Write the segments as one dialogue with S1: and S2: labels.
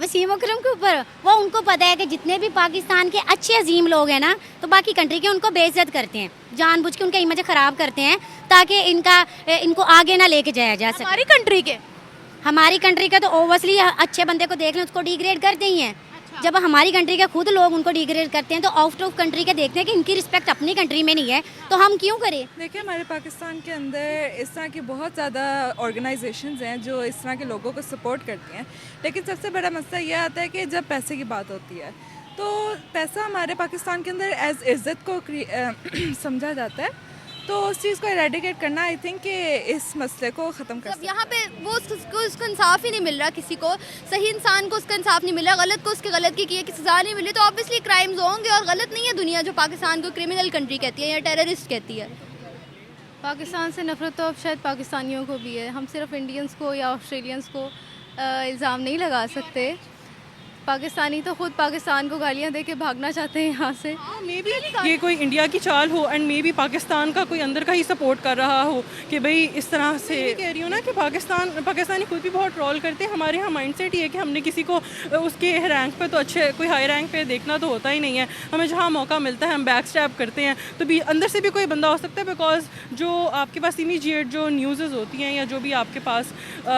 S1: वसीम अकरम के ऊपर वो उनको पता है कि जितने भी पाकिस्तान के अच्छे अजीम लोग हैं ना, तो बाकी कंट्री के उनको बेइज्जत करते हैं, जानबूझ के उनका इमेज ख़राब करते हैं ताकि इनको आगे ना लेके जाया जा सके। हमारी कंट्री का तो ओवसली अच्छे बंदे को देख लें उसको डिग्रेड करते ही हैं। जब हमारी कंट्री के खुद लोग उनको डिग्रेड करते हैं तो आउट ऑफ कंट्री के देखते हैं कि इनकी रिस्पेक्ट अपनी कंट्री में नहीं है, तो हम क्यों करें।
S2: देखिए, हमारे पाकिस्तान के अंदर इस तरह की बहुत ज़्यादा ऑर्गेनाइजेशंस हैं जो इस तरह के लोगों को सपोर्ट करती हैं, लेकिन सबसे बड़ा मसला यह आता है कि जब पैसे की बात होती है तो पैसा हमारे पाकिस्तान के अंदर एज इज़्ज़त को समझा जाता है, तो उस चीज़ को इरेडिकेट करना आई थिंक कि इस मसले को ख़त्म कर सकता है।
S3: यहाँ पे वो उसको इंसाफ ही नहीं मिल रहा, किसी को सही इंसान को उसका इंसाफ नहीं मिल रहा, गलत को उसके गलत की है कि सज़ा नहीं मिली, तो ऑब्वियसली क्राइम्स होंगे। और गलत नहीं है दुनिया जो पाकिस्तान को क्रिमिनल कंट्री कहती है या टेररिस्ट कहती है।
S4: पाकिस्तान से नफ़रत तो अब शायद पाकिस्तानियों को भी है, हम सिर्फ इंडियंस को या ऑस्ट्रेलियंस को इल्ज़ाम नहीं लगा सकते। पाकिस्तानी तो खुद पाकिस्तान को गालियां दे के भागना चाहते हैं यहाँ से।
S5: मे बी ये कोई इंडिया की चाल हो एंड मे बी पाकिस्तान का कोई अंदर का ही सपोर्ट कर रहा हो कि भाई इस तरह से। कह रही हूँ ना कि पाकिस्तानी खुद भी बहुत ट्रोल करते हैं। हमारे यहाँ माइंडसेट ये है कि हमने किसी को उसके रैंक पे तो अच्छे कोई हाई रैंक पे देखना तो होता ही नहीं है, हमें जहाँ मौका मिलता है हम बैक स्टैप करते हैं। तो भी अंदर से भी कोई बंदा हो सकता है, बिकॉज जो आपके पास इमीडिएट जो न्यूज़ होती हैं या जो भी आपके पास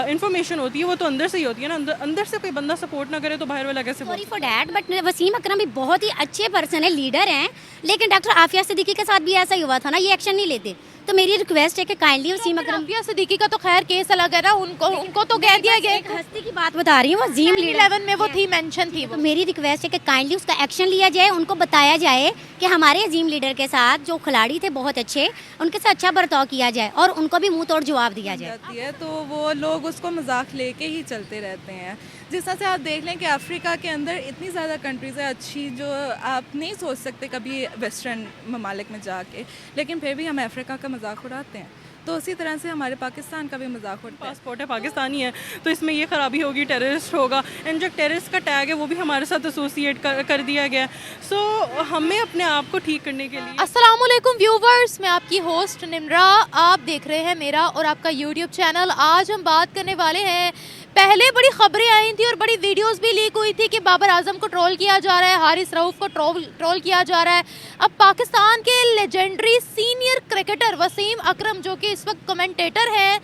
S5: इंफॉर्मेशन होती है वो तो अंदर से ही होती है ना। अंदर से कोई बंदा सपोर्ट ना करे तो बाहर वाला कैसे।
S1: Sorry for that, but Wasim Akram भी बहुत ही अच्छे पर्सन है, लीडर हैं, लेकिन डॉक्टर आफिया सिद्दीकी के साथ भी ऐसा ही हुआ था ना, ये एक्शन नहीं लेते। तो मेरी रिक्वेस्ट है कि काइंडली वसीम अकरम।
S3: आफिया सिद्दीकी का तो खैर केस अलग है ना, उनको तो कह दिया गया।
S1: एक हस्ती की बात बता रही हूँ, वो जीम
S3: 11 में वो थी, मेंशन थी वो।
S1: तो मेरी रिक्वेस्ट है कि काइंडली उसका एक्शन लिया जाए, उनको बताया जाए कि हमारे अजीम लीडर के साथ जो खिलाड़ी थे बहुत अच्छे, उनके साथ अच्छा बर्ताव किया जाए और उनको भी मुंह तोड़ जवाब दिया जाए।
S2: तो वो लोग उसको मजाक लेके ही चलते रहते हैं। जिस तरह से आप देख लें कि अफ्रीका के अंदर इतनी ज़्यादा कंट्रीज़ है अच्छी जो आप नहीं सोच सकते कभी वेस्टर्न ममालिक में जाके, लेकिन फिर भी हम अफ्रीका का मजाक उड़ाते हैं। तो उसी तरह से हमारे पाकिस्तान का भी मजाक उड़ता है।
S5: पासपोर्ट है पाकिस्तानी है तो इसमें ये खराबी होगी, टेररिस्ट होगा, एंड जो टेररिस्ट का टैग है वो भी हमारे साथ एसोसिएट कर दिया गया। सो हमें अपने आप को ठीक करने के लिए।
S3: अस्सलाम वालेकुम व्यूवर्स, मैं आपकी होस्ट निम्रा, आप देख रहे हैं मेरा और आपका यूट्यूब चैनल। आज हम बात करने वाले हैं, पहले बड़ी खबरें आई थी और बड़ी वीडियोस भी लीक हुई थी कि बाबर आजम को ट्रोल किया जा रहा है, हारिस रऊफ को ट्रोल किया जा रहा है। अब पाकिस्तान के लेजेंडरी सीनियर क्रिकेटर वसीम अकरम जो कि इस वक्त कमेंटेटर हैं,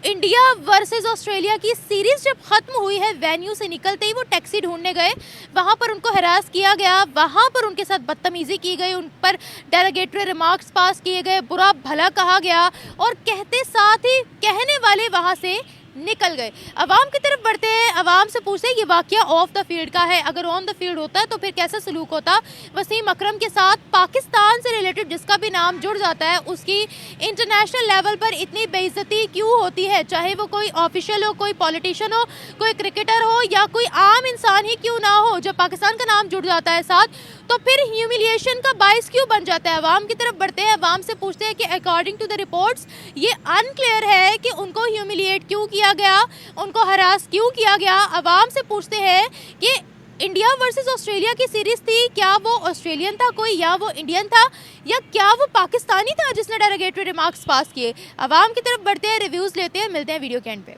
S3: इंडिया वर्सेस ऑस्ट्रेलिया की सीरीज़ जब ख़त्म हुई है, वेन्यू से निकलते ही वो टैक्सी ढूंढने गए, वहाँ पर उनको हरास किया गया, वहाँ पर उनके साथ बदतमीज़ी की गई, उन पर डेरोगेटरी रिमार्क्स पास किए गए, बुरा भला कहा गया और कहते साथ ही कहने वाले वहाँ से निकल गए। अवाम की तरफ बढ़ते हैं, अवाम से पूछते हैं ये वाक़या ऑफ द फील्ड का है, अगर ऑन द फील्ड होता है तो फिर कैसा सलूक होता। वसीम अकरम के साथ पाकिस्तान से रिलेटेड जिसका भी नाम जुड़ जाता है उसकी इंटरनेशनल लेवल पर इतनी बेइज्जती क्यों होती है, चाहे वो कोई ऑफिशियल हो, कोई पॉलिटिशियन हो, कोई क्रिकेटर हो या कोई आम इंसान ही क्यों ना हो, जब पाकिस्तान का नाम जुड़ जाता है साथ तो फिर ह्यूमिलिएशन का बाइस क्यों बन जाता है। अवाम की तरफ बढ़ते हैं, अवाम से पूछते हैं कि अकॉर्डिंग टू द रिपोर्ट्स ये अनक्लियर है कि उनको ह्यूमिलिएट क्यों किया गया, उनको हरास क्यों किया गया। अवाम से पूछते हैं कि इंडिया वर्सेस ऑस्ट्रेलिया की सीरीज थी, क्या वो ऑस्ट्रेलियन था कोई या वो इंडियन था या क्या वो पाकिस्तानी था जिसने डेरोगेटरी रिमार्क्स पास किए। अवाम की तरफ बढ़ते हैं, रिव्यूज़ लेते हैं, मिलते हैं वीडियो के एंड पे।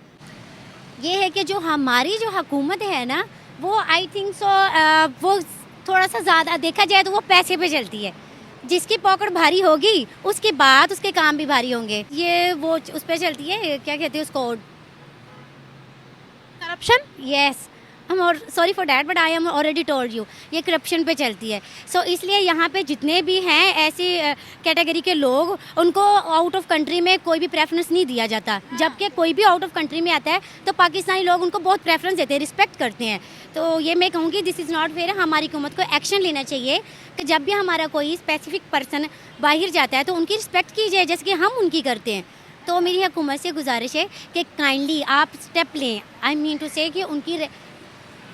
S1: ये है कि जो हमारी जो हुकूमत है ना, वो आई थिंक सो वो थोड़ा सा ज़्यादा देखा जाए तो वो पैसे पे चलती है। जिसकी पॉकेट भारी होगी उसके बाद उसके काम भी भारी होंगे। ये वो उस पर चलती है, क्या कहते हैं उसको,
S3: करप्शन।
S1: यस, हम और sorry for that but I am already told you, ये करप्शन पे चलती है। सो इसलिए यहाँ पे जितने भी हैं ऐसी कैटेगरी के लोग, उनको आउट ऑफ कंट्री में कोई भी प्रेफरेंस नहीं दिया जाता, जबकि कोई भी आउट ऑफ कंट्री में आता है तो पाकिस्तानी लोग उनको बहुत प्रेफरेंस देते हैं, रिस्पेक्ट करते हैं। तो ये मैं कहूँगी दिस इज़ नॉट फेयर। हमारी हुकूमत को एक्शन लेना चाहिए कि जब भी हमारा कोई स्पेसिफिक पर्सन बाहर जाता है तो उनकी रिस्पेक्ट की जाए जैसे कि हम उनकी करते हैं। तो मेरी हुकूमत से गुजारिश है कि काइंडली आप स्टेप लें, आई मीन टू से कि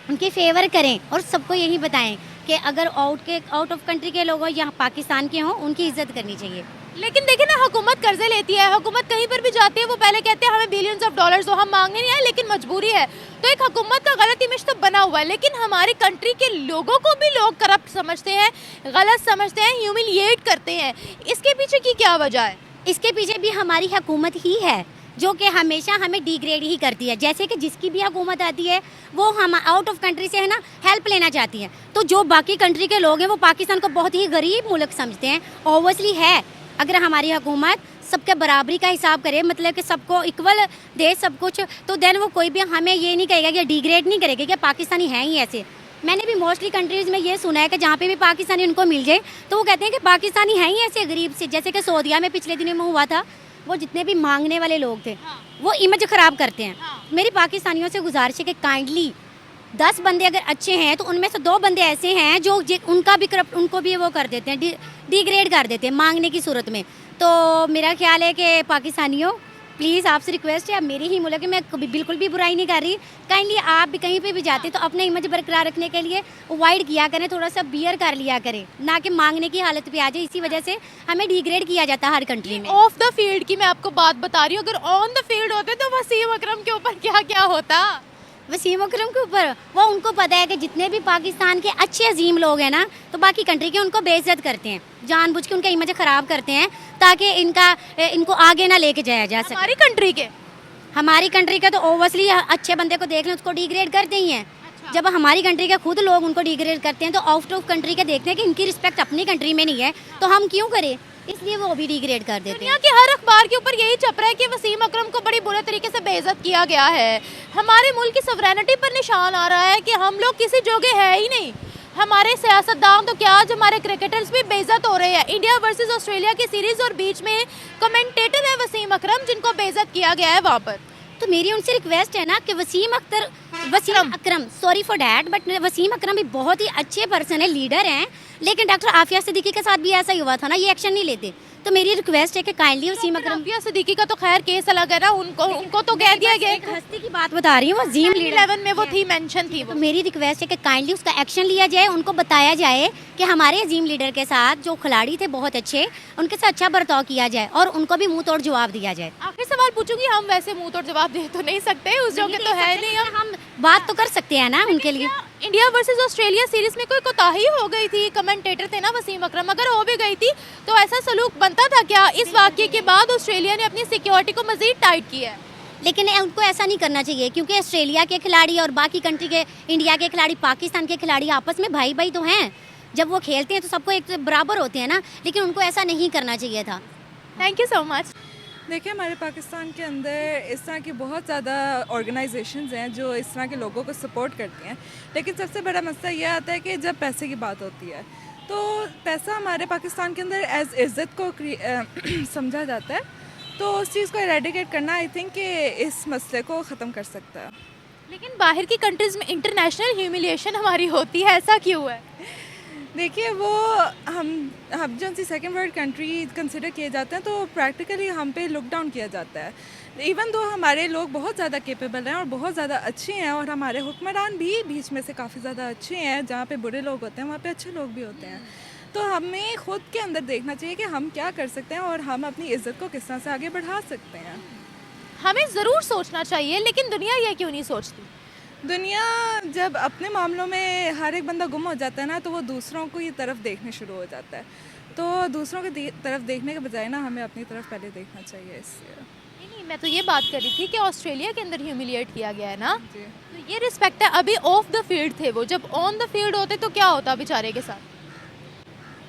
S1: उनकी फेवर करें और सबको यही बताएं कि अगर आउट ऑफ कंट्री के लोग हो या पाकिस्तान के हों, उनकी इज्जत करनी चाहिए।
S3: लेकिन देखिए ना, हुकूमत कर्जे लेती है, हुकूमत कहीं पर भी जाती है वो पहले कहते हैं हमें बिलियंस ऑफ डॉलर्स हो, हम मांगने नहीं आए लेकिन मजबूरी है। तो एक हुकूमत का गलत इमेज तो बना हुआ है, लेकिन हमारी कंट्री के लोगों को भी लोग करप्ट समझते हैं, गलत समझते हैं, ह्यूमिलिएट करते हैं। इसके पीछे की क्या वजह है?
S1: इसके पीछे भी हमारी हुकूमत ही है जो कि हमेशा हमें डिग्रेड ही करती है। जैसे कि जिसकी भी हुकूमत आती है वो हम आउट ऑफ कंट्री से है ना हेल्प लेना चाहती है, तो जो बाकी कंट्री के लोग हैं वो पाकिस्तान को बहुत ही गरीब मुल्क समझते हैं। ऑब्वियसली है, अगर हमारी हुकूमत सबके बराबरी का हिसाब करे, मतलब कि सबको इक्वल दे सब कुछ, तो देन वो कोई भी हमें ये नहीं कहेगा कि डिग्रेड नहीं करेगा कि पाकिस्तानी हैं ही ऐसे। मैंने भी मोस्टली कंट्रीज़ में ये सुना है कि जहाँ पे भी पाकिस्तानी उनको मिल जाए तो वो कहते हैं कि पाकिस्तानी हैं ही ऐसे गरीब से। जैसे कि सऊदीया में पिछले दिनों में हुआ था, वो जितने भी मांगने वाले लोग थे वो इमेज ख़राब करते हैं। मेरी पाकिस्तानियों से गुजारिश है कि काइंडली 10 बंदे अगर अच्छे हैं तो उनमें से 2 बंदे ऐसे हैं जो उनको भी वो कर देते हैं, डिग्रेड कर देते हैं मांगने की सूरत में। तो मेरा ख्याल है कि पाकिस्तानियों प्लीज़ आपसे रिक्वेस्ट है, अब मेरी ही मुल्क है, मैं कभी बिल्कुल भी बुराई नहीं कर रही, काइंडली आप भी कहीं पे भी जाते तो अपने इमेज बरकरार रखने के लिए अवॉइड किया करें, थोड़ा सा बियर कर लिया करें, ना कि मांगने की हालत पे आ जाए। इसी वजह से हमें डिग्रेड किया जाता है हर कंट्री में।
S3: ऑफ द फील्ड की मैं आपको बात बता रही हूँ, अगर ऑन द फील्ड होते तो वसीम अकरम के ऊपर क्या क्या होता।
S1: वसीम अकरम के ऊपर वो उनको पता है कि जितने भी पाकिस्तान के अच्छे अजीम लोग हैं ना, तो बाकी कंट्री के उनको बेइज्जत करते हैं, जानबूझ के उनका इमेज ख़राब करते हैं ताकि इनको आगे ना लेके जाया जा सके। हमारी कंट्री के तो ओवसली अच्छे बंदे को देख लें उसको डिग्रेड करते ही हैं। जब हमारी कंट्री के खुद लोग उनको डिग्रेड करते हैं तो आउट ऑफ कंट्री के देखते हैं कि इनकी रिस्पेक्ट अपनी कंट्री में नहीं है तो हम क्यों करें, इसलिए वो भी डिग्रेड कर देते हैं।
S3: दुनिया के हर अखबार के ऊपर यही छप रहा है कि वसीम अकरम को बड़ी बुरे तरीके से बेइज्जत किया गया है। हमारे मुल्क की सवरेनिटी पर निशान आ रहा है कि हम लोग किसी जोगे है ही नहीं। हमारे सियासतदान तो क्या, आज हमारे क्रिकेटर्स भी बेइज्जत हो रहे हैं। इंडिया वर्सेस ऑस्ट्रेलिया की सीरीज और बीच में कमेंटेटर है वसीम अकरम जिनको बेइज्जत किया गया है वहाँ पर।
S1: तो मेरी उनसे रिक्वेस्ट है ना कि Wasim Akram sorry for that, but Wasim Akram भी बहुत ही अच्छे पर्सन है, लीडर हैं, लेकिन डॉक्टर आफिया सिद्दीकी के साथ भी ऐसा ही हुआ था ना, ये एक्शन नहीं लेते। तो मेरी रिक्वेस्ट है कि काइंडली वसीम अकरम,
S3: आफिया सिद्दीकी का तो खैर केस अलग है ना, उनको तो कह दिया गया।
S1: एक हस्ती की बात बता रही हूँ, वो जीम
S3: 11 में वो थी, मेंशन थी वो।
S1: तो मेरी रिक्वेस्ट है कि काइंडली उसका एक्शन लिया जाए, उनको बताया जाए कि हमारे अजीम लीडर के साथ जो खिलाड़ी थे बहुत अच्छे, उनके साथ अच्छा बर्ताव किया जाए और उनको भी मुंह तोड़ जवाब दिया जाए।
S3: आखिर सवाल पूछूंगी, हम वैसे मुंह तोड़ जवाब दे तो नहीं सकते, उस जगह तो है नहीं,
S1: हम बात तो कर सकते हैं ना उनके लिए।
S3: इंडिया वर्सेस ऑस्ट्रेलिया सीरीज में कोई कोताही हो गई थी, कमेंटेटर थे ना वसीम अकरम, अगर हो भी गई थी तो ऐसा सलूक बनता था क्या? इस वाकये के बाद ऑस्ट्रेलिया ने अपनी सिक्योरिटी को मजीद टाइट किया है,
S1: लेकिन उनको ऐसा नहीं करना चाहिए क्योंकि ऑस्ट्रेलिया के खिलाड़ी और बाकी कंट्री के, इंडिया के खिलाड़ी, पाकिस्तान के खिलाड़ी आपस में भाई भाई तो हैं, जब वो खेलते हैं तो सबको एक बराबर होते हैं ना, लेकिन उनको ऐसा नहीं करना चाहिए था।
S3: Thank you so much.
S2: देखिए, हमारे पाकिस्तान के अंदर इस तरह की बहुत ज़्यादा ऑर्गेनाइजेशंस हैं जो इस तरह के लोगों को सपोर्ट करती हैं, लेकिन सबसे बड़ा मसला यह आता है कि जब पैसे की बात होती है तो पैसा हमारे पाकिस्तान के अंदर एज इज़्ज़त को समझा जाता है, तो उस चीज़ को एरेडिकेट करना आई थिंक कि इस मसले को ख़त्म कर सकता है।
S3: लेकिन बाहर की कंट्रीज़ में इंटरनेशनल ह्यूमिलिएशन हमारी होती है, ऐसा क्यों है?
S2: देखिए, वो हम जो सी सेकेंड वर्ल्ड कंट्री कंसिडर किए जाते हैं तो प्रैक्टिकली हम पे लुक डाउन किया जाता है, इवन दो हमारे लोग बहुत ज़्यादा केपेबल हैं और बहुत ज़्यादा अच्छे हैं और हमारे हुक्मरान भी बीच में से काफ़ी ज़्यादा अच्छे हैं। जहाँ पे बुरे लोग होते हैं वहाँ पे अच्छे लोग भी होते हैं, तो हमें खुद के अंदर देखना चाहिए कि हम क्या कर सकते हैं और हम अपनी इज़्ज़त को किस तरह से आगे बढ़ा सकते हैं।
S3: हमें ज़रूर सोचना चाहिए, लेकिन दुनिया ये क्यों नहीं सोचती?
S2: दुनिया जब अपने मामलों में हर एक बंदा गुम हो जाता है ना, तो वो दूसरों को ये तरफ देखने शुरू हो जाता है, तो दूसरों की तरफ देखने के बजाय ना हमें अपनी तरफ पहले देखना चाहिए। इससे
S3: नहीं, मैं तो ये बात कर रही थी कि ऑस्ट्रेलिया के अंदर ह्यूमिलिएट किया गया है ना,
S2: जी।
S3: तो ये रिस्पेक्ट है। अभी ऑफ द फील्ड थे वो, जब ऑन द फील्ड होते तो क्या होता बेचारे के साथ?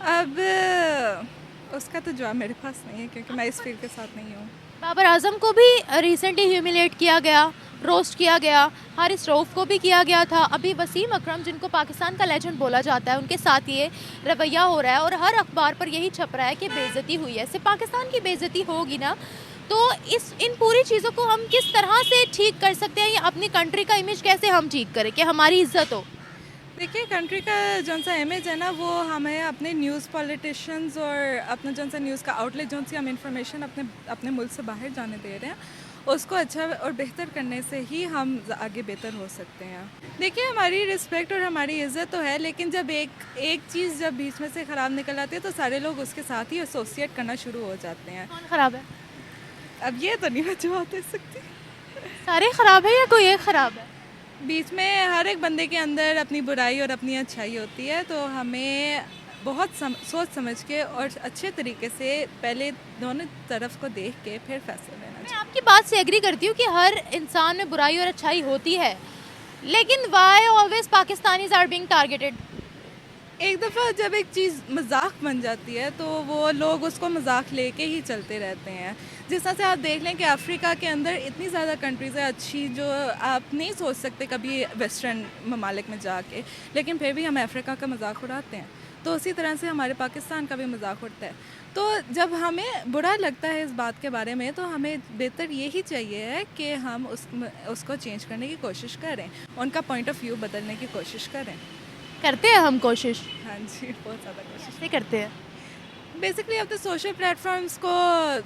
S2: अब उसका तो जवाब मेरे पास नहीं है क्योंकि मैं इस फील्ड के साथ नहीं हूँ।
S3: बाबर आजम को भी रिसेंटली ह्यूमिलेट किया गया, रोस्ट किया गया, हारिस रऊफ को भी किया गया था। अभी वसीम अकरम, जिनको पाकिस्तान का लेजेंड बोला जाता है, उनके साथ ये रवैया हो रहा है और हर अखबार पर यही छप रहा है कि बेइज्जती हुई है। सिर्फ पाकिस्तान की बेइज्जती होगी ना, तो इन पूरी चीज़ों को हम किस तरह से ठीक कर सकते हैं, या अपनी कंट्री का इमेज कैसे हम ठीक करें कि हमारी इज्जत हो?
S2: देखिए, कंट्री का जो सा इमेज है ना, वो हमें अपने न्यूज़ पॉलिटिशियंस और अपना जो सा न्यूज़ का आउटलेट जो सी हम इंफॉर्मेशन अपने मुल्क से बाहर जाने दे रहे हैं, उसको अच्छा और बेहतर करने से ही हम आगे बेहतर हो सकते हैं। देखिए, हमारी रिस्पेक्ट और हमारी इज़्ज़त तो है, लेकिन जब एक चीज़ जब बीच में से ख़राब निकल आती है तो सारे लोग उसके साथ ही एसोसिएट करना शुरू हो जाते हैं।
S3: कौन ख़राब है?
S2: अब ये तो नहीं मैं जवाब दे सकती।
S3: सारे ख़राब है या कोई एक ख़राब है?
S2: बीच में हर एक बंदे के अंदर अपनी बुराई और अपनी अच्छाई होती है, तो हमें बहुत सोच समझ के और अच्छे तरीके से पहले दोनों तरफ को देख के फिर फैसला लेना
S3: मैं आपकी बात से एग्री करती हूँ कि हर इंसान में बुराई और अच्छाई होती है, लेकिन why always Pakistanis are being targeted?
S2: एक दफ़ा जब एक चीज़ मजाक बन जाती है तो वो लोग उसको मजाक लेके ही चलते रहते हैं। जिस तरह से आप देख लें कि अफ्रीका के अंदर इतनी ज़्यादा कंट्रीज़ है अच्छी, जो आप नहीं सोच सकते कभी वेस्टर्न ममालिक में जाके, लेकिन फिर भी हम अफ्रीका का मजाक उड़ाते हैं। तो उसी तरह से हमारे पाकिस्तान का भी मजाक उड़ता है। तो जब हमें बुरा लगता है इस बात के बारे में, तो हमें बेहतर यही चाहिए है कि हम उसको चेंज करने की कोशिश करें, उनका पॉइंट ऑफ व्यू बदलने की कोशिश करें।
S3: करते हैं हम कोशिश?
S2: हाँ जी, बहुत ज़्यादा कोशिश।
S3: कैसे करते हैं?
S2: बेसिकली अपने सोशल प्लेटफॉर्म्स को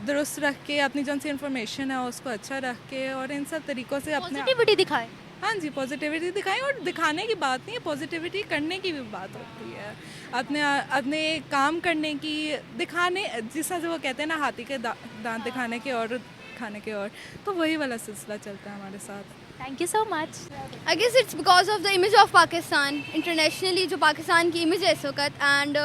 S2: दुरुस्त रख के, अपनी जो सी इन्फॉर्मेशन है उसको अच्छा रख के, और इन सब तरीक़ों से अपने
S3: पॉजिटिविटी दिखाएं।
S2: हाँ जी, पॉजिटिविटी दिखाएं। और दिखाने की बात नहीं है, पॉजिटिविटी करने की भी बात होती है। अपने काम करने की, दिखाने, जिस तरह से वो कहते हैं ना, हाथी के दांत दिखाने के और खाने के और, तो वही वाला सिलसिला चलता है हमारे साथ।
S3: Thank you so much.
S4: I guess it's because of the image of Pakistan internationally, जो पाकिस्तान की इमेज है इस वक्त। एंड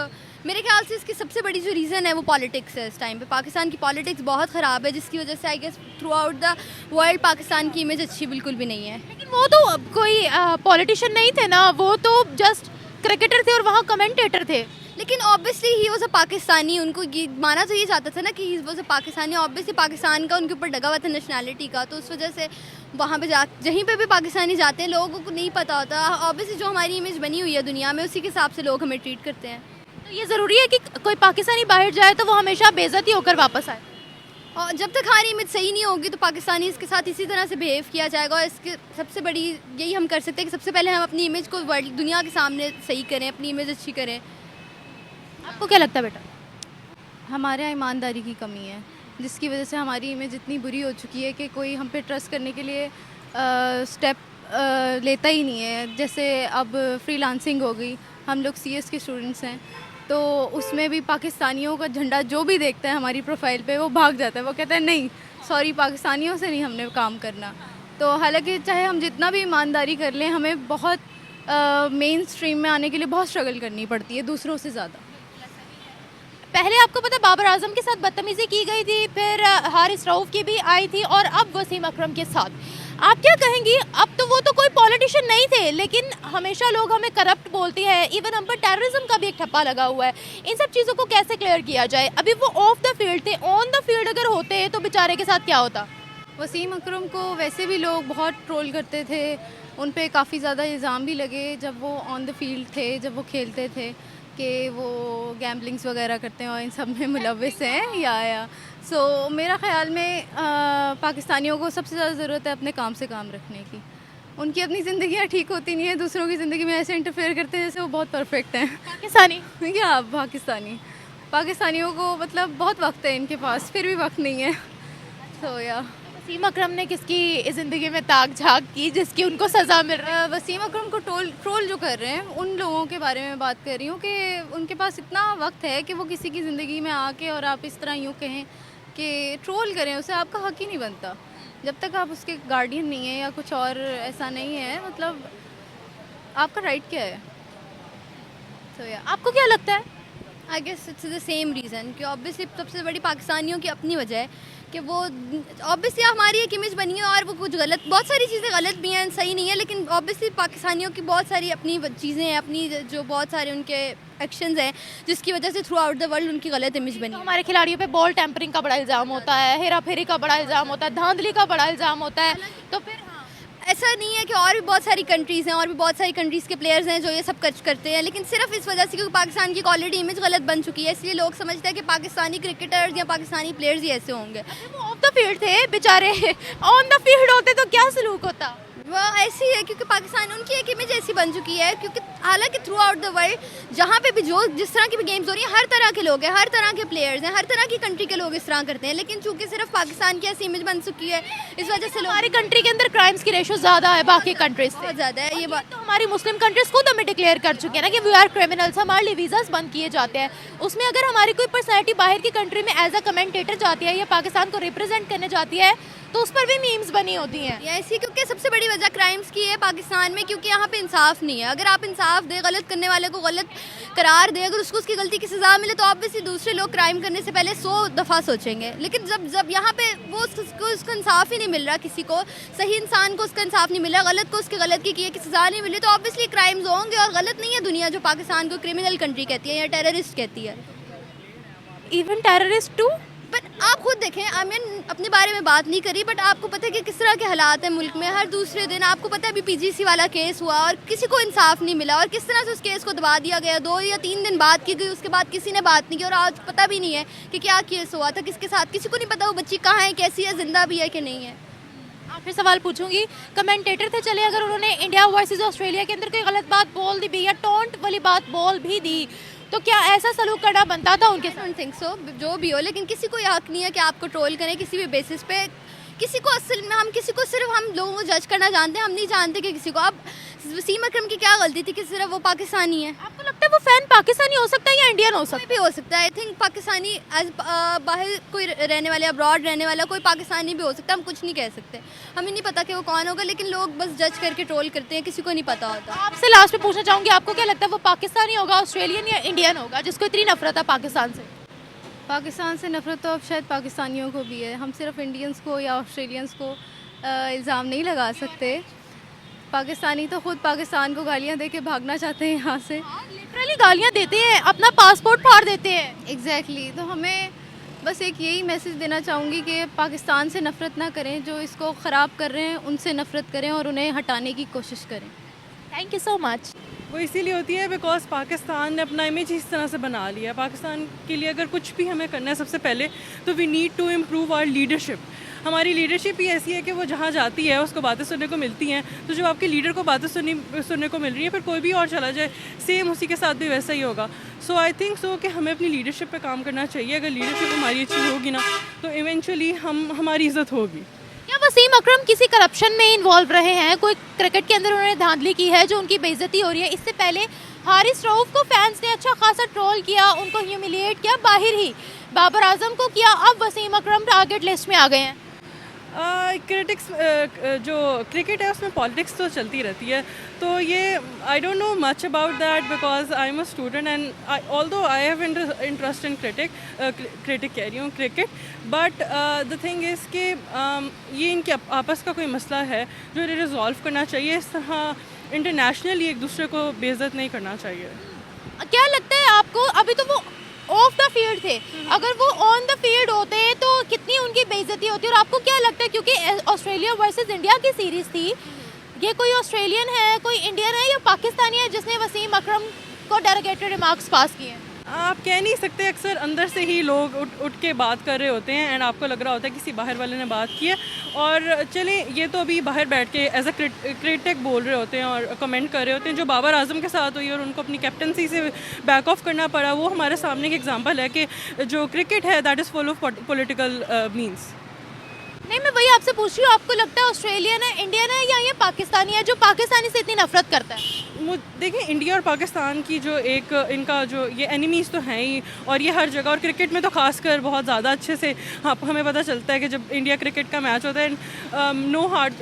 S4: मेरे ख्याल से इसकी सबसे बड़ी जो रीज़न है वो पॉलिटिक्स है। इस टाइम पे पाकिस्तान की पॉलिटिक्स बहुत ख़राब है, जिसकी वजह से I guess throughout the world Pakistan की इमेज अच्छी बिल्कुल भी नहीं है।
S3: लेकिन वो तो अब कोई पॉलिटिशियन नहीं थे ना, वो तो जस्ट क्रिकेटर थे और वहाँ कमेंटेटर थे।
S4: लेकिन obviously he was a Pakistani, उनको ये माना तो ये जाता था ना कि he was a Pakistani. Obviously Pakistan का उनके ऊपर डगा हुआ था नेशनैलिटी का, तो उस वजह से वहाँ पे जहीं पे भी पाकिस्तानी जाते हैं लोगों को नहीं पता होता। ऑब्वियसली जो हमारी इमेज बनी हुई है दुनिया में, उसी के हिसाब से लोग हमें ट्रीट करते हैं।
S3: तो ये ज़रूरी है कि कोई पाकिस्तानी बाहर जाए तो वो हमेशा बेइज्जती होकर वापस आए?
S4: और जब तक हमारी इमेज सही नहीं होगी तो पाकिस्तानी इसके साथ इसी तरह से बिहेव किया जाएगा। और इसके सबसे बड़ी यही हम कर सकते हैं कि सबसे पहले हम अपनी इमेज को वर्ल्ड दुनिया के सामने सही करें, अपनी इमेज अच्छी करें।
S3: आपको क्या लगता है बेटा?
S4: हमारे यहाँ ईमानदारी की कमी है, जिसकी वजह से हमारी इमेज इतनी बुरी हो चुकी है कि कोई हम पे ट्रस्ट करने के लिए स्टेप लेता ही नहीं है। जैसे अब फ्रीलांसिंग हो गई, हम लोग CS के स्टूडेंट्स हैं, तो उसमें भी पाकिस्तानियों का झंडा जो भी देखता है हमारी प्रोफाइल पे वो भाग जाता है। वो कहता है नहीं सॉरी, पाकिस्तानियों से नहीं हमने काम करना। तो हालांकि चाहे हम जितना भी ईमानदारी कर लें, हमें बहुत मेन स्ट्रीम में आने के लिए बहुत स्ट्रगल करनी पड़ती है दूसरों से ज़्यादा।
S3: पहले आपको पता बाबर आजम के साथ बदतमीजी की गई थी, फिर हारिस रऊफ की भी आई थी, और अब वसीम अकरम के साथ। आप क्या कहेंगी? अब तो वो तो कोई पॉलिटिशियन नहीं थे, लेकिन हमेशा लोग हमें करप्ट बोलते हैं। इवन हम पर टेररिज्म का भी एक ठप्पा लगा हुआ है। इन सब चीज़ों को कैसे क्लियर किया जाए? अभी वो ऑफ द फील्ड थे, ऑन द फील्ड अगर होते तो बेचारे के साथ क्या होता?
S4: वसीम अकरम को वैसे भी लोग बहुत ट्रोल करते थे, उन पे काफ़ी ज़्यादा इल्ज़ाम भी लगे जब वो ऑन द फील्ड थे, जब वो खेलते थे, कि वो गैम्बलिंग्स वगैरह करते हैं और इन सब में मुलव्वस हैं या सो मेरा ख़्याल में पाकिस्तानियों को सबसे ज़्यादा ज़रूरत है अपने काम से काम रखने की। उनकी अपनी ज़िंदगियाँ ठीक होती नहीं है, दूसरों की ज़िंदगी में ऐसे इंटरफेयर करते हैं जैसे वो बहुत परफेक्ट हैं।
S3: पाकिस्तानी
S4: या पाकिस्तानियों को मतलब बहुत वक्त है इनके पास, फिर भी वक्त नहीं है। तो
S3: वसीम अकरम ने किसकी ज़िंदगी में ताक झाक की जिसकी उनको सज़ा मिल रही है?
S4: वसीम अकरम को ट्रोल जो कर रहे हैं उन लोगों के बारे में बात कर रही हूँ कि उनके पास इतना वक्त है कि वो किसी की ज़िंदगी में आके और आप इस तरह यूँ कहें कि ट्रोल करें, उसे आपका हक ही नहीं बनता जब तक आप उसके गार्डियन नहीं है या कुछ और ऐसा नहीं है। मतलब आपका राइट क्या है? तो
S3: आपको क्या लगता है?
S4: I guess it's the same reason कि ऑब्वियसली सबसे बड़ी पाकिस्तानियों की अपनी वजह है कि वो ऑब्वियसली हमारी एक इमेज बनी है और वो कुछ गलत, बहुत सारी चीज़ें गलत भी हैं, सही नहीं है, लेकिन ऑब्वियसली पाकिस्तानियों की बहुत सारी अपनी चीज़ें हैं, अपनी जो बहुत सारे उनके एक्शंस हैं जिसकी वजह से थ्रू आउट द वर्ल्ड उनकी गलत इमेज बनी।
S3: तो हमारे खिलाड़ियों पे बॉल टेम्परिंग का बड़ा इल्ज़ाम होता है, हेरा फेरी का बड़ा इल्ज़ाम होता है, धांधली का बड़ा इल्ज़ाम होता है। तो फिर
S4: ऐसा नहीं है कि और भी बहुत सारी कंट्रीज़ हैं और भी बहुत सारी कंट्रीज़ के प्लेयर्स हैं जो ये सब करते हैं, लेकिन सिर्फ इस वजह से क्योंकि पाकिस्तान की ऑलरेडी इमेज गलत बन चुकी है, इसलिए लोग समझते हैं कि पाकिस्तानी क्रिकेटर्स या पाकिस्तानी प्लेयर्स ही ऐसे होंगे।
S3: वो ऑफ द फील्ड थे बेचारे, ऑन द फील्ड होते तो क्या सलूक होता?
S4: वो ऐसी है क्योंकि पाकिस्तान उनकी एक इमेज ऐसी बन चुकी है, क्योंकि हालांकि थ्रू आउट द वर्ल्ड जहाँ पे भी जो जिस तरह की भी गेम्स हो रही हैं हर तरह के लोग हैं, हर तरह के प्लेयर्स हैं, हर तरह की कंट्री के लोग इस तरह करते हैं, लेकिन चूंकि सिर्फ पाकिस्तान की ऐसी इमेज बन चुकी है इस वजह से
S3: हमारी कंट्री के अंदर क्राइम्स की रेशो ज़्यादा है बाकी कंट्रीज से,
S4: बहुत ज़्यादा है। ये बात
S3: तो हमारी मुस्लिम कंट्रीज खुद हमें डिक्लेयर कर चुके हैं ना कि वी आर क्रिमिनल्स, हमारे लिए वीज़ास बंद किए जाते हैं। उसमें अगर हमारी कोई पर्सनैलिटी बाहर की कंट्री में एज अ कमेंटेटर जाती है या पाकिस्तान को रिप्रेजेंट करने जाती है तो उस पर भी मीम्स बनी होती हैं।
S4: ऐसी क्योंकि सबसे बड़ी वजह क्राइम्स की है पाकिस्तान में, क्योंकि यहाँ पे इंसाफ नहीं है। अगर आप इंसाफ दे, गलत करने वाले को गलत करार दे, अगर उसको उसकी गलती की सज़ा मिले तो ऑब्वियसली दूसरे लोग क्राइम करने से पहले 100 दफ़ा सोचेंगे। लेकिन जब यहाँ पे वो उसको इंसाफ ही नहीं मिल रहा, किसी को सही इंसान को उसका इंसाफ नहीं मिल रहा, गलत को उसके गलत की सज़ा नहीं मिली, तो ऑब्वियसली क्राइम्स होंगे। और गलत नहीं है दुनिया जो पाकिस्तान को क्रिमिनल कंट्री कहती है या टेररिस्ट कहती है।
S3: Even terrorist to.
S4: बट आप खुद देखें, आई मीन अपने बारे में बात नहीं करी, बट आपको पता है कि किस तरह के हालात हैं मुल्क में। हर दूसरे दिन आपको पता है अभी पीजीसी वाला केस हुआ और किसी को इंसाफ नहीं मिला, और किस तरह से उस केस को दबा दिया गया। 2 या 3 दिन बात की गई, उसके बाद किसी ने बात नहीं की, और आज पता भी नहीं है कि क्या केस हुआ था, किसके साथ, किसी को नहीं पता वो बच्ची कहाँ है, कैसी है, जिंदा भी है कि नहीं है।
S3: फिर सवाल पूछूंगी, कमेंटेटर थे चले, अगर उन्होंने इंडिया वर्सेस ऑस्ट्रेलिया के अंदर कोई गलत बात बोल दी भी या टोंट वाली बात बोल भी दी, तो क्या ऐसा सलूक करना बनता था उनके साथ?
S4: डोंट थिंक सो, जो भी हो, लेकिन किसी को हक नहीं है कि आपको ट्रोल करें किसी भी बेसिस पे। किसी को असल में हम किसी को सिर्फ हम लोगों को जज करना जानते हैं, हम नहीं जानते कि किसी को। अब वसीम अकरम की क्या गलती थी कि सिर्फ वो पाकिस्तानी है?
S3: आपको लगता है वो फैन पाकिस्तानी हो सकता है या इंडियन हो सकता
S4: कोई भी हो सकता है। आई थिंक पाकिस्तानी एज बाहर कोई रहने वाला, अब्रॉड रहने वाला कोई पाकिस्तानी भी हो सकता है। हम कुछ नहीं कह सकते, हमें नहीं पता कि वो कौन होगा, लेकिन लोग बस जज करके ट्रोल करते हैं, किसी को नहीं पता होता।
S3: है? आपसे लास्ट में पूछना चाहूँगी, आपको क्या लगता है वो पाकिस्तानी होगा, ऑस्ट्रेलियन या इंडियन होगा, जिसको इतनी नफरत है पाकिस्तान से?
S4: पाकिस्तान से नफरत तो अब शायद पाकिस्तानियों को भी है। हम सिर्फ इंडियंस को या ऑस्ट्रेलियंस को इल्ज़ाम नहीं लगा सकते। पाकिस्तानी तो खुद पाकिस्तान को गालियाँ दे के भागना चाहते हैं यहाँ से।
S3: लिटरली गालियाँ देते हैं, अपना पासपोर्ट फाड़ देते हैं।
S4: एग्जैक्टली तो हमें बस एक यही मैसेज देना चाहूँगी कि पाकिस्तान से नफ़रत ना करें, जो इसको ख़राब कर रहे हैं उनसे नफ़रत करें और उन्हें हटाने की कोशिश करें।
S3: Thank you so much.
S5: वो इसीलिए होती है बिकॉज पाकिस्तान ने अपना इमेज इस तरह से बना लिया। पाकिस्तान के लिए अगर कुछ भी हमें करना है सबसे पहले तो we need to improve our leadership. हमारी लीडरशिप ही ऐसी है कि वो जहाँ जाती है उसको बातें सुनने को मिलती हैं। तो जब आपके लीडर को बातें सुनने को मिल रही है, फिर कोई भी और चला जाए सेम उसी के साथ भी वैसा ही होगा। सो आई थिंक सो कि हमें अपनी लीडरशिप पे काम करना चाहिए। अगर लीडरशिप हमारी अच्छी होगी ना तो इवेंचुअली हमारी इज़्ज़त होगी।
S3: क्या वसीम अकरम किसी करप्शन में इन्वॉल्व रहे हैं? कोई क्रिकेट के अंदर उन्होंने धांधली की है जो उनकी बेइज्जती हो रही है? इससे पहले हारिस रऊफ को फैंस ने अच्छा खासा ट्रोल किया, उनको ह्यूमिलिएट किया, बाहर ही बाबर आजम को किया, अब वसीम अकरम टारगेट लिस्ट में आ गए हैं।
S5: क्रिटिक्स जो क्रिकेट है उसमें पॉलिटिक्स तो चलती रहती है, तो ये I don't know much about that because I am a student and although I have interest in cricket कह रही हूँ cricket, but the thing is कि ये इनके आपस का कोई मसला है जो रिजॉल्व करना चाहिए। इस तरह इंटरनेशनली एक दूसरे को बेइज्जत नहीं करना चाहिए।
S3: क्या लगता है आपको, अभी तो वो ऑफ द फील्ड थे, अगर वो ऑन द फील्ड होते तो कितनी उनकी बेइज्जती होती? और आपको क्या लगता है, क्योंकि ऑस्ट्रेलिया वर्सेस इंडिया की सीरीज़ थी, ये कोई ऑस्ट्रेलियन है, कोई इंडियन है या पाकिस्तानी है जिसने वसीम अकरम को डेरोगेटरी रिमार्क्स पास किए हैं?
S5: आप कह नहीं सकते, अक्सर अंदर से ही लोग उठ के बात कर रहे होते हैं एंड आपको लग रहा होता है किसी बाहर वाले ने बात की है। और चलें, ये तो अभी बाहर बैठ के एज अ क्रिटिक बोल रहे होते हैं और कमेंट कर रहे होते हैं। जो बाबर आजम के साथ हुई और उनको अपनी कैप्टनसी से बैक ऑफ करना पड़ा, वो हमारे सामने एक एग्जांपल है कि जो क्रिकेट है that is full of political means.
S3: नहीं, मैं वही आपसे पूछ रही हूँ, आपको लगता है ऑस्ट्रेलियन है, इंडियन है या ये पाकिस्तानी है जो पाकिस्तानी से इतनी नफरत करता है?
S5: देखिए, इंडिया और पाकिस्तान की जो एक इनका जो ये एनिमीज़ तो हैं ही, और ये हर जगह, और क्रिकेट में तो खासकर बहुत ज़्यादा अच्छे से हमें पता चलता है कि जब इंडिया क्रिकेट का मैच होता है, नो हार्ड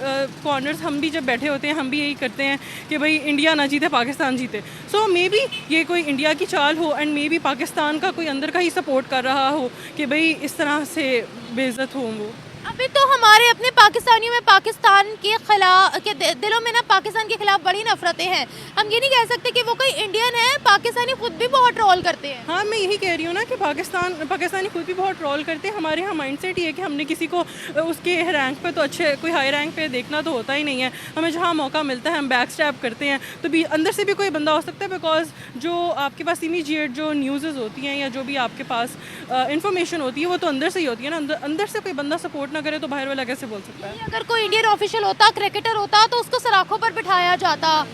S5: कॉर्नर्स, हम भी जब बैठे होते हैं हम भी यही करते हैं कि भाई इंडिया ना जीते पाकिस्तान जीते। सो मे बी ये कोई इंडिया की चाल हो एंड मे बी पाकिस्तान का कोई अंदर का ही सपोर्ट कर रहा हो कि भाई इस तरह से बेइज्जत हो वो।
S3: अभी तो हमारे अपने पाकिस्तानियों में पाकिस्तान के खिलाफ के दिलों में ना पाकिस्तान के खिलाफ बड़ी नफरतें हैं। हम ये नहीं कह सकते कि वो कोई इंडियन है, पाकिस्तानी खुद भी बहुत ट्रोल करते हैं।
S5: हाँ, मैं यही कह रही हूँ ना कि पाकिस्तानी खुद भी बहुत ट्रोल करते हैं। हमारे यहाँ माइंडसेट ही है कि हमने किसी को उसके रैंक पे तो अच्छे कोई हाई रैंक पे देखना तो होता ही नहीं है। हमें जहाँ मौका मिलता है हम बैक स्टैप करते हैं। तो भी अंदर से भी कोई बंदा हो सकता है, बिकॉज जो आपके पास इमीडिएट जो न्यूज़ होती हैं या जो भी आपके पास इंफॉर्मेशन होती है वो तो अंदर से ही होती है ना। अंदर से कोई बंदा सपोर्ट ना करे तो बाहर वाला कैसे बोल सकता है?
S3: अगर कोई इंडियन ऑफिशियल होता, क्रिकेटर होता, तो उसको सराखों पर बिठाया जाता,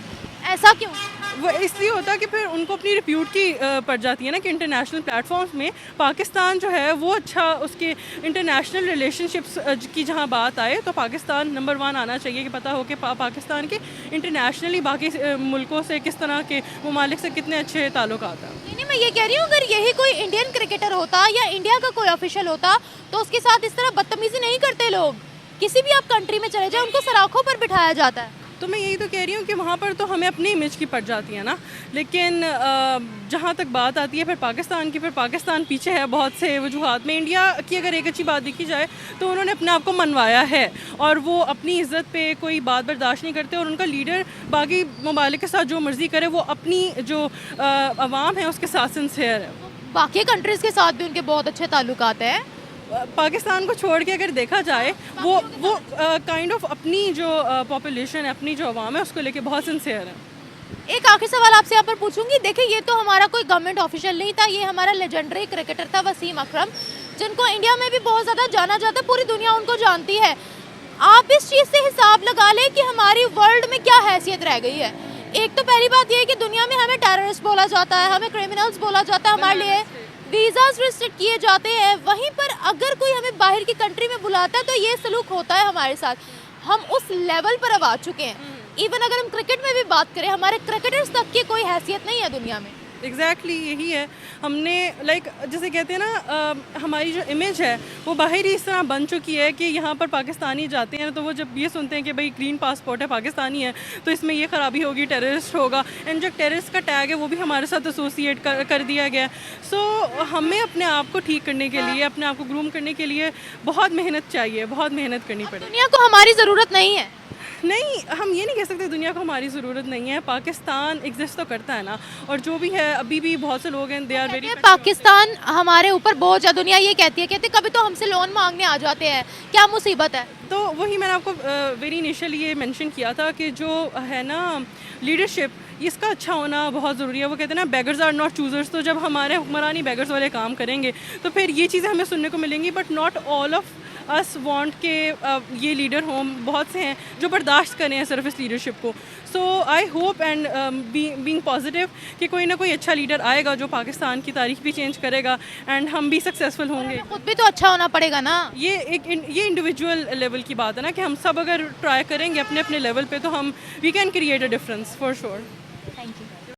S3: ऐसा क्यों?
S5: वो इसलिए होता कि फिर उनको अपनी रिप्यूट की पड़ जाती है ना कि इंटरनेशनल प्लेटफॉर्म्स में पाकिस्तान जो है वो अच्छा, उसके इंटरनेशनल रिलेशनशिप्स की जहाँ बात आए तो पाकिस्तान नंबर 1 आना चाहिए कि पता हो कि पाकिस्तान के इंटरनेशनली बाकी मुल्कों से किस तरह के ममालिक से कितने अच्छे ताल्लुकात हैं।
S3: नहीं, मैं ये कह रही हूँ अगर यही कोई इंडियन क्रिकेटर होता या इंडिया का कोई ऑफिशियल होता तो उसके साथ इस तरह बदतमीजी नहीं करते लोग। किसी भी आप कंट्री में चले जाए उनको सराखों पर बिठाया जाता है।
S5: तो मैं यही तो कह रही हूँ कि वहाँ पर तो हमें अपनी इमेज की पड़ जाती है ना, लेकिन जहाँ तक बात आती है फिर पाकिस्तान की, फिर पाकिस्तान पीछे है बहुत से वजूहात में। इंडिया की अगर एक अच्छी बात देखी जाए तो उन्होंने अपने आप को मनवाया है और वो अपनी इज़्ज़त पे कोई बात बर्दाश्त नहीं करते, और उनका लीडर बाकी ममालिक के साथ जो मर्ज़ी करे वो अपनी जो अवाम है उसके साथ सिंसियर है।
S3: बाकी कंट्रीज़ के साथ भी उनके बहुत अच्छे ताल्लुकात हैं।
S5: पाकिस्तान को छोड़ के अगर देखा जाए वो काइंड ऑफ अपनी जो पॉपुलेशन है, अपनी जो अवाम है उसको लेके बहुत सिंसियर है।
S3: एक आखिरी सवाल आपसे यहाँ पर पूछूंगी, देखिए ये तो हमारा कोई गवर्नमेंट ऑफिशियल नहीं था, ये हमारा लेजेंडरी क्रिकेटर था वसीम अकरम, जिनको इंडिया में भी बहुत ज़्यादा जाना जाता है, पूरी दुनिया उनको जानती है। आप इस चीज़ से हिसाब लगा लें कि हमारी वर्ल्ड में क्या हैसियत रह गई है। एक तो पहली बात यह है कि दुनिया में हमें टेररिस्ट बोला जाता है, हमें क्रिमिनल्स बोला जाता है, हमारे लिए वीज़ाज रिस्ट्रिक्ट किए जाते हैं। वहीं पर अगर कोई हमें बाहर की कंट्री में बुलाता है तो ये सलूक होता है हमारे साथ। हम उस लेवल पर अब आ चुके हैं। इवन अगर हम क्रिकेट में भी बात करें, हमारे क्रिकेटर्स तक की कोई हैसियत नहीं है दुनिया में।
S5: एग्जैक्टली यही है। हमने जैसे कहते हैं ना, हमारी जो इमेज है वो बाहर ही इस तरह बन चुकी है कि यहाँ पर पाकिस्तानी जाते हैं तो वो जब ये सुनते हैं कि भाई ग्रीन पासपोर्ट है, पाकिस्तानी है, तो इसमें ये ख़राबी होगी, टेररिस्ट होगा, एंड जो टेररिस्ट का टैग है वो भी हमारे साथ एसोसिएट कर दिया गया। सो हमें अपने आप को ठीक करने के लिए, अपने आप को ग्रूम करने के लिए बहुत मेहनत चाहिए, बहुत मेहनत करनी पड़ेगी।
S3: दुनिया को हमारी ज़रूरत नहीं है।
S5: नहीं, हम ये नहीं कह सकते दुनिया को हमारी ज़रूरत नहीं है। पाकिस्तान एग्जिस्ट तो करता है ना, और जो भी है अभी भी बहुत से लोग हैं, दे आर वेरी।
S3: पाकिस्तान हमारे ऊपर बोझ है, दुनिया ये कहती है कभी तो हमसे लोन मांगने आ जाते हैं, क्या मुसीबत है।
S5: तो वही मैंने आपको वेरी इनिशियली ये मेंशन किया था कि जो है ना लीडरशिप, इसका अच्छा होना बहुत ज़रूरी है। वो कहते हैं ना, बेगर्स आर नॉट चूज़र्स। तो जब हमारे हुक्मरानी बेगर्स वाले काम करेंगे तो फिर ये चीज़ें हमें सुनने को मिलेंगी, but not all of us want के ये लीडर हों। बहुत से हैं जो बर्दाश्त करें सिर्फ इस लीडरशिप को। So I hope and being positive कि कोई ना कोई अच्छा लीडर आएगा जो पाकिस्तान की तारीख भी चेंज करेगा एंड हम भी सक्सेसफुल होंगे।
S3: खुद भी तो अच्छा होना पड़ेगा ना।
S5: ये इंडिविजुअल लेवल की बात है ना, कि हम सब अगर ट्राई करेंगे अपने अपने लेवल पे तो हम we can create a difference for sure.
S3: Thank you.